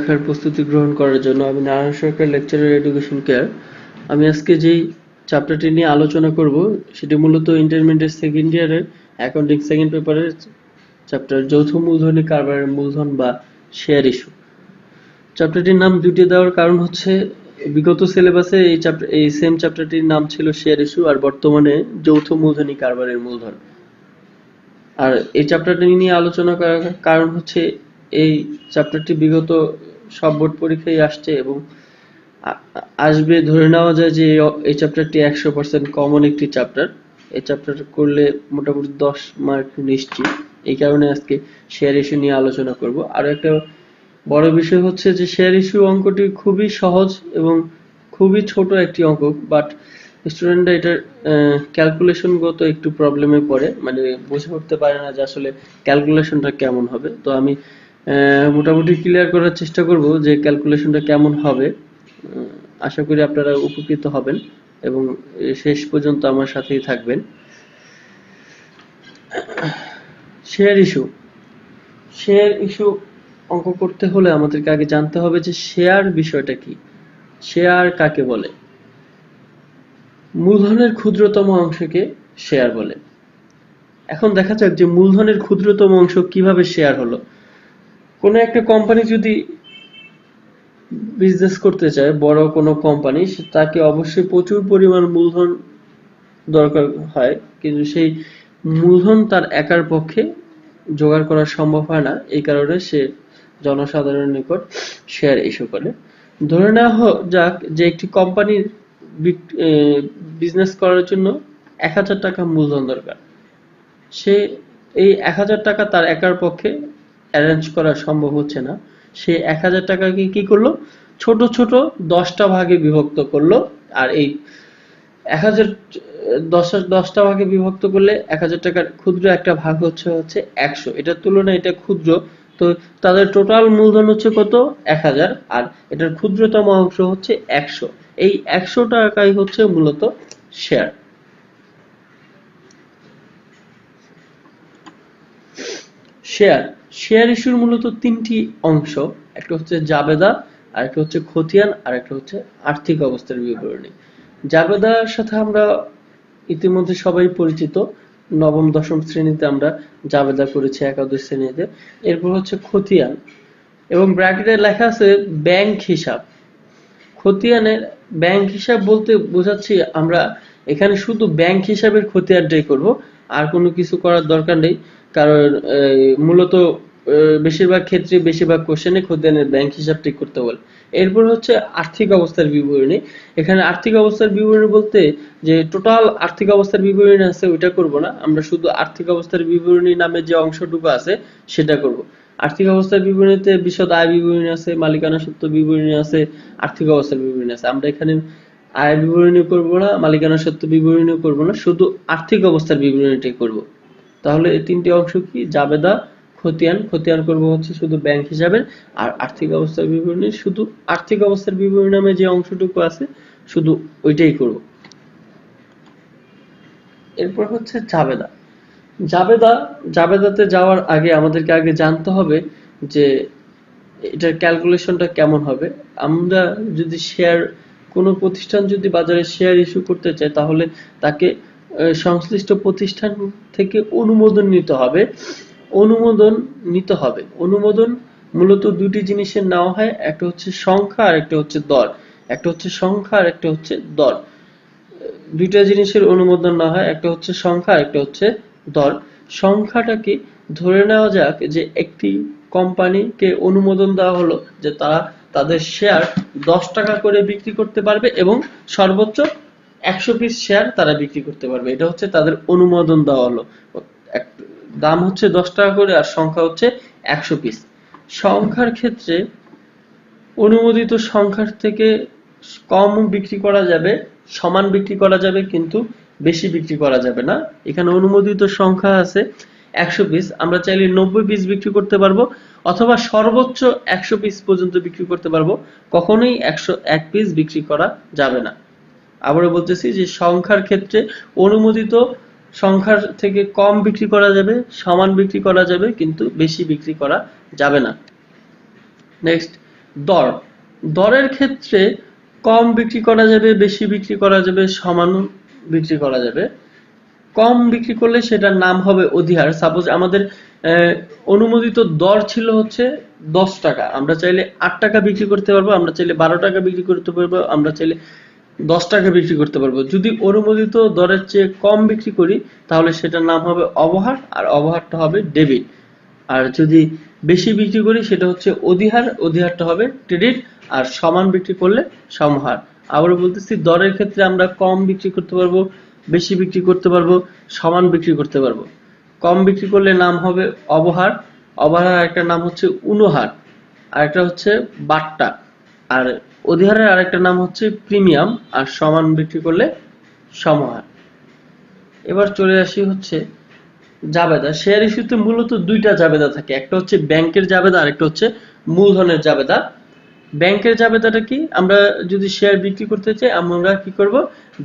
পরীক্ষার প্রস্তুতি গ্রহণ করার জন্য আমি নারায়ণ সরকার লেকচারার এডুকেশন কেয়ার। আমি আজকে যেই চ্যাপ্টারটি নিয়ে আলোচনা করব সেটি মূলত ইন্টারমিডিয়েট সেকেন্ড ইয়ারের অ্যাকাউন্টিং সেকেন্ড পেপারের চ্যাপ্টার যৌথ মূলধনী কারবারের মূলধন বা শেয়ার ইস্যু। চ্যাপ্টারটির নাম দুটি দেওয়ার কারণ হচ্ছে বিগত সিলেবাসে এই সেম চ্যাপ্টারটির নাম ছিল শেয়ার ইস্যু, আর বর্তমানে যৌথ মূলধনী কারবারের মূলধন। আর এই চ্যাপ্টারটি নিয়ে আলোচনা করার কারণ হচ্ছে এই চ্যাপ্টারটি বিগত সব বোর্ড পরীক্ষায় আসছে এবং আসবে। ধরে নেওয়া যায় যে এই চ্যাপ্টারটি 100% কমন একটি চ্যাপ্টার। এই চ্যাপ্টার করলে মোটামুটি 10 মার্ক নিশ্চিত। এই কারণে আজকে শেয়ার ইস্যু নিয়ে আলোচনা করব। আর একটা বড় বিষয় হচ্ছে যে শেয়ার ইস্যু অঙ্কটি খুবই সহজ এবং খুবই ছোট একটি অঙ্ক, বাট স্টুডেন্টরা এটার ক্যালকুলেশনগত একটু প্রবলেমে পড়ে, মানে বুঝে উঠতে পারে না যে আসলে ক্যালকুলেশনটা কেমন হবে। তো আমি মোটামুটি ক্লিয়ার করার চেষ্টা করব যে ক্যালকুলেশনটা কেমন হবে। আশা করি আপনারা উপকৃত হবেন এবং শেষ পর্যন্ত আমার সাথেই থাকবেন। শেয়ার ইস্যু অঙ্ক করতে হলে আমাদেরকে আগে জানতে হবে যে শেয়ার বিষয়টা কি, শেয়ার কাকে বলে। মূলধনের ক্ষুদ্রতম অংশকে শেয়ার বলে। এখন দেখা যাক যে মূলধনের ক্ষুদ্রতম অংশ কিভাবে শেয়ার হলো। কোনো একটা কোম্পানি যদি বিজনেস করতে চায়, বড় কোনো কোম্পানি, তাকে অবশ্যই প্রচুর পরিমাণ মূলধন দরকার হয়, কিন্তু সেই মূলধন তার একার পক্ষে জোগাড় করা সম্ভব হয় না। এই কারণে সে জনসাধারণের নিকট শেয়ার ইস্যু করে। ধরে নেওয়া যাক যে একটি কোম্পানির বিজনেস করার জন্য 1000 টাকা মূলধন দরকার। সে এই 1000 টাকা তার একার পক্ষে অ্যারেঞ্জ করা সম্ভব হচ্ছে না। সে 1000 টাকাকে কি করলো, ছোট ছোট 10টা ভাগে বিভক্ত করলো। আর এই 10টা ভাগে বিভক্ত করলে 1000 টাকার ক্ষুদ্র একটা ভাগ হচ্ছে 100। এটার তুলনায় এটা ক্ষুদ্র, তো তাদের টোটাল মূলধন হচ্ছে কত, 1000, আর এটার ক্ষুদ্রতম অংশ হচ্ছে 100। এই 100 টাকাই হচ্ছে মূলত শেয়ার। শেয়ার ইস্যুর মূলত 3টি অংশ, একটা হচ্ছে জাবেদা, আর একটা হচ্ছে খতিয়ান, আর একটা হচ্ছে আর্থিক অবস্থার বিবরণী। জাবেদার সাথে আমরা ইতিমধ্যে সবাই পরিচিত, নবম দশম শ্রেণীতে আমরা জাবেদা করেছি, একাদশ শ্রেণীতে। এরপর হচ্ছে খতিয়ান, এবং ব্র্যাকেটে লেখা আছে ব্যাংক হিসাব। খতিয়ানের ব্যাংক হিসাব বলতে বোঝাচ্ছি আমরা এখানে শুধু ব্যাংক হিসাবের খতিয়ানটাই করব, আর কোনো কিছু করার দরকার নেই। কারণ মূলত বেশিরভাগ ক্ষেত্রে বেশিরভাগ কোশ্চেনে খতিয়ানের ব্যাংক হিসাবটি করতে বলে। এরপর হচ্ছে আর্থিক অবস্থার বিবরণী। এখানে আর্থিক অবস্থার বিবরণী বলতে যে টোটাল আর্থিক অবস্থার বিবরণী আছে ওইটা করব না, আমরা শুধু আর্থিক অবস্থার বিবরণী নামে যে অংশটুকু আছে সেটা করব। আর্থিক অবস্থার বিবরণীতে বিশদ আয় বিবরণী আছে, মালিকানা সত্ত্ব বিবরণী আছে, আর্থিক অবস্থার বিবরণী আছে। আমরা এখানে আয় বিবরণী করব না, মালিকানা সত্ত্ব বিবরণী করব না, শুধু আর্থিক অবস্থার বিবরণীটাই করব। তাহলে এই 3টি অংশ কি, জাবেদা, খতিয়ান করব হচ্ছে শুধু ব্যাংক হিসাবে, আর আর্থিক অবস্থার বিবরণী শুধু আর্থিক অবস্থার বিবরণী নামে যে অংশটুকু আছে শুধু ওইটাই করব। এরপর হচ্ছে জাবেদাতে যাওয়ার আগে আমাদেরকে আগে জানতে হবে যে এটার ক্যালকুলেশনটা কেমন হবে। আমরা যদি কোনো প্রতিষ্ঠান যদি বাজারে শেয়ার ইস্যু করতে চায়, তাহলে তাকে সংশ্লিষ্ট প্রতিষ্ঠান থেকে অনুমোদন নিতে হবে। অনুমোদন মূলত দুটি জিনিসের নেওয়া হয়, একটা হচ্ছে সংখ্যা আর একটা হচ্ছে দর। দুইটা জিনিসের অনুমোদন না হয়, একটা হচ্ছে সংখ্যা আর একটা হচ্ছে দর। সংখ্যাটাকে ধরে নেওয়া যাক যে একটি কোম্পানিকে অনুমোদন দেওয়া হলো যে তারা তাদের শেয়ার 10 টাকা করে বিক্রি করতে পারবে এবং সর্বোচ্চ 100 পিস শেয়ার তারা বিক্রি করতে পারবে। এটা হচ্ছে তাদের অনুমোদন দেওয়া হলো। দাম হচ্ছে 10 টাকা করে আর সংখ্যা হচ্ছে 100 পিস। সংখ্যার ক্ষেত্রে অনুমোদিত সংখ্যার থেকে কম বিক্রি করা যাবে, সমান বিক্রি করা যাবে, কিন্তু বেশি বিক্রি করা যাবে না। এখানে অনুমোদিত সংখ্যা আছে 100 পিস, আমরা চাইলে 90 পিস বিক্রি করতে পারবো, অথবা সর্বোচ্চ 100 পিস পর্যন্ত বিক্রি করতে পারবো। কখনোই 101 পিস বিক্রি করা যাবে না। আবারও বলতেছি যে সংখ্যার ক্ষেত্রে অনুমোদিত সংখ্যার থেকে কম বিক্রি করা যাবে, সমান বিক্রি করা যাবে, কিন্তু বেশি বিক্রি করা যাবে না। নেক্সট, দর দরের ক্ষেত্রে কম বিক্রি করা যাবে, বেশি বিক্রি করা যাবে, সমান বিক্রি করা যাবে। কম বিক্রি করলে সেটার নাম হবে অধিহার। সাপোজ আমাদের অনুমোদিত দর ছিল হচ্ছে 10 টাকা, আমরা চাইলে 8 টাকা বিক্রি করতে পারবো, আমরা চাইলে 12 টাকা বিক্রি করতে পারবো, আমরা চাইলে 10 টাকা বিক্রি করতে পারবো। যদি অনুমোদিত দরের চেয়ে কম বিক্রি করি তাহলে সেটার নাম হবে অবহার, আর অবহারটা হবে ডেবিট। আর যদি বেশি বিক্রি করি সেটা হচ্ছে অধিহার, অধিহারটা হবে ক্রেডিট। আর সমান বিক্রি করলে সমহার। আবারও বলতেছি, দরের ক্ষেত্রে আমরা কম বিক্রি করতে পারবো, বেশি বিক্রি করতে পারবো, সমান বিক্রি করতে পারবো। কম বিক্রি করলে নাম হবে অবহার, অবহার একটা নাম হচ্ছে অনুহার, আর একটা হচ্ছে বাট্টা। আর অধিহারের আরেকটা নাম হচ্ছে প্রিমিয়াম, আর সমান বিক্রি করলে সমহার। এবার চলে আসি হচ্ছে জাবেদা। শেয়ার ইস্যুতে মূলত দুইটা জাবেদা থাকে, একটা হচ্ছে ব্যাংকের জাবেদা, আরেকটা হচ্ছে মূলধনের জাবেদা। ব্যাংকের জাবেদাটা কি? আমরা যদি শেয়ার বিক্রি করতে চাই আমরা কি করব?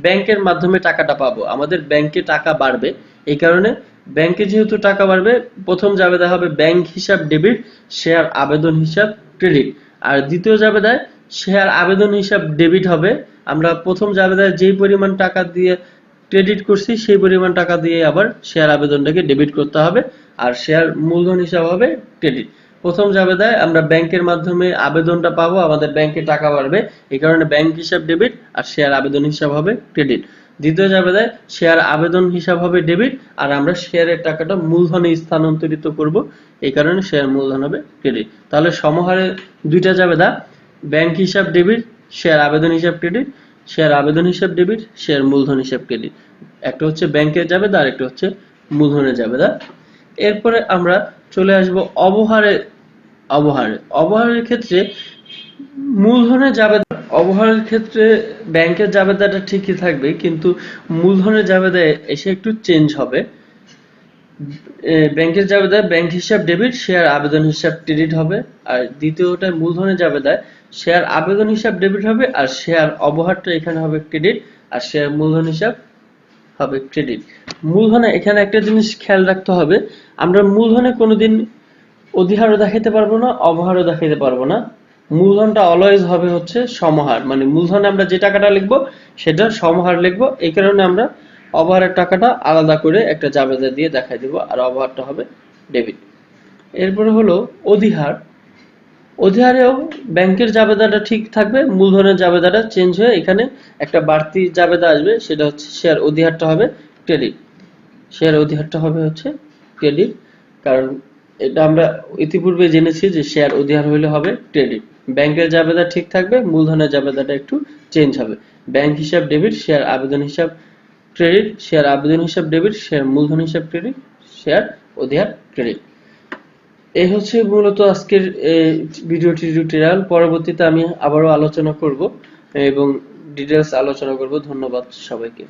ব্যাংকের মাধ্যমে টাকাটা পাবো, আমাদের ব্যাংকে টাকা বাড়বে। এই কারণে ব্যাংকে যেহেতু টাকা বাড়বে, প্রথম জাবেদা হবে ব্যাংক হিসাব ডেবিট, শেয়ার আবেদন হিসাব ক্রেডিট। আর দ্বিতীয় জাবেদায় শেয়ার আবেদন হিসাব ডেবিট হবে। আমরা প্রথম জাবেদায় যেই পরিমাণ টাকা দিয়ে ক্রেডিট করছি সেই পরিমাণ টাকা দিয়ে আবার শেয়ার আবেদনটাকে ডেবিট করতে হবে, আর শেয়ার মূলধন হিসাব হবে ক্রেডিট। প্রথম জাবেদায় আমরা ব্যাংকের মাধ্যমে আবেদনটা পাবো, আমাদের ব্যাংকে টাকা বাড়বে, এই কারণে ব্যাংক হিসাব ডেবিট আর শেয়ার আবেদন হিসাব হবে ক্রেডিট। দ্বিতীয় জাবেদায় শেয়ার আবেদন হিসাব হবে ডেবিট, আর আমরা শেয়ারের টাকাটা মূলধনে স্থানান্তরিত করব, এই কারণে শেয়ার মূলধন হবে ক্রেডিট। তাহলে সমহারে দুইটা জাবেদা, ব্যাংক হিসাব ডেবিট, শেয়ার আবেদন হিসাব ক্রেডিট, শেয়ার আবেদন হিসাব ডেবিট, শেয়ার মূলধন হিসাব ক্রেডিট। একটা হচ্ছে ব্যাংকের জাবেদা আর একটা হচ্ছে মূলধনের জাবেদা। এরপরে আমরা চলে আসব অবহারের ক্ষেত্রে মূলধনের জাবেদা। অবহারের ক্ষেত্রে ব্যাংকের জাবেদাটা ঠিকই থাকবে, কিন্তু মূলধনের জাবেদায় এসে একটু চেঞ্জ হবে। ব্যাংকের জাবেদায় ব্যাংক হিসাব ডেবিট, শেয়ার আবেদন হিসাব ক্রেডিট হবে। আর দ্বিতীয়টা মূলধনের জাবেদায় শেয়ার আবেদন হিসাব ডেবিট হবে, আর শেয়ার অবহারটা এখানে হবে ক্রেডিট, আর শেয়ার মূলধন হিসাব হবে ক্রেডিট। মূলধনে এখানে একটা জিনিস খেয়াল রাখতে হবে, আমরা মূলধনে কোনোদিন অধিহারও দেখাইতে পারবো না, অবহারও দেখাইতে পারবো না। মূলধনটা অলওয়েজ হবে হচ্ছে সমহার, মানে মূলধনে আমরা যে টাকাটা লিখবো সেটা সমহার লিখবো। এই কারণে আমরা অবহারের টাকাটা আলাদা করে একটা জাবেদা দিয়ে দেখাই দেবো, আর অবহারটা হবে ডেবিট। এরপরে হলো অধিহার। অধিহারেও ব্যাংকের জাবেদাটা ঠিক থাকবে, মূলধনের জাবেদাটা চেঞ্জ হয়ে এখানে একটা বাড়তি জাবেদা আসবে, সেটা হচ্ছে শেয়ার অধিহারটা হবে ক্রেডিট। শেয়ার অধিহারটা হবে হচ্ছে ক্রেডিট, কারণ এটা আমরা ইতিপূর্বে জেনেছি যে শেয়ার অধিহার হলে হবে ক্রেডিট। ব্যাংকের জাবেদা ঠিক থাকবে, মূলধনের জাবেদাটা একটু চেঞ্জ হবে। ব্যাংক হিসাব ডেবিট, শেয়ার আবেদন হিসাব ক্রেডিট, শেয়ার আবেদন হিসাব ডেবিট, শেয়ার মূলধন হিসাব ক্রেডিট, শেয়ার অধিহার ক্রেডিট। এই হচ্ছে মূলত আজকের ভিডিও টিউটোরিয়াল। পরবর্তীতে আমি আবারও আলোচনা করব এবং ডিটেলস আলোচনা করব। ধন্যবাদ সবাইকে।